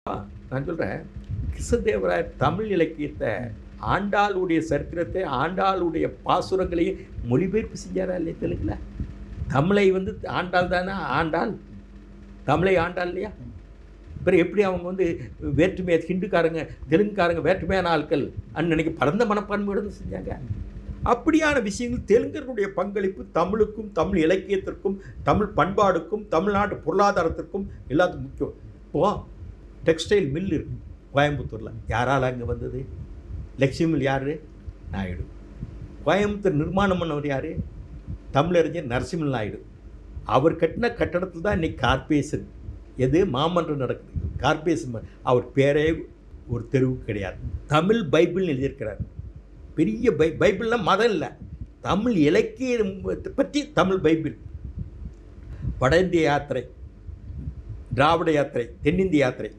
நான் சொல்கிறேன், கிருஷ்ணதேவராயர் தமிழ் இலக்கியத்தை, ஆண்டாளுடைய சரித்திரத்தை, ஆண்டாளுடைய பாசுரங்களையும் மொழிபெயர்ப்பு செஞ்சாரா இல்லையா தெலுங்குல? தமிழை வந்து ஆண்டாள் தானே ஆண்டாள், தமிழை ஆண்டாள் இல்லையா? பிறகு எப்படி அவங்க வந்து வேற்றுமையை ஹிந்துக்காரங்க தெலுங்குக்காரங்க வேற்றுமையான ஆட்கள் அன்னைக்கு பரந்த மனப்பான்மையோடு செஞ்சாங்க. அப்படியான விஷயங்கள் தெலுங்கர்களுடைய பங்களிப்பு தமிழுக்கும் தமிழ் இலக்கியத்திற்கும் தமிழ் பண்பாடுக்கும் தமிழ்நாட்டு பொருளாதாரத்திற்கும் எல்லாத்துக்கும் முக்கியம். இப்போது டெக்ஸ்டைல் மில் இருக்குது கோயம்புத்தூரில், யாரால் அங்கே வந்தது? லக்ஷ்மி மில் யார்? நாயுடு. கோயம்புத்தூர் நிர்மாணம் பண்ணவர் யார்? தமிழறிஞர் நரசிம்ம நாயுடு. அவர் கட்டின கட்டடத்தில் தான் இன்றைக்கி கார்பரேஷன் எது மாமன்றம் நடக்குது. கார்பரேஷன் அவர் பேரே ஒரு தெருவுக்கு கிடையாது. தமிழ் பைபிள்னு எழுதியிருக்கிறார். பெரிய பைபிள்லாம் மதம் இல்லை, தமிழ் இலக்கியத்தை பற்றி தமிழ் பைபிள். வட இந்திய யாத்திரை, திராவிட யாத்திரை, தென்னிந்திய யாத்திரை,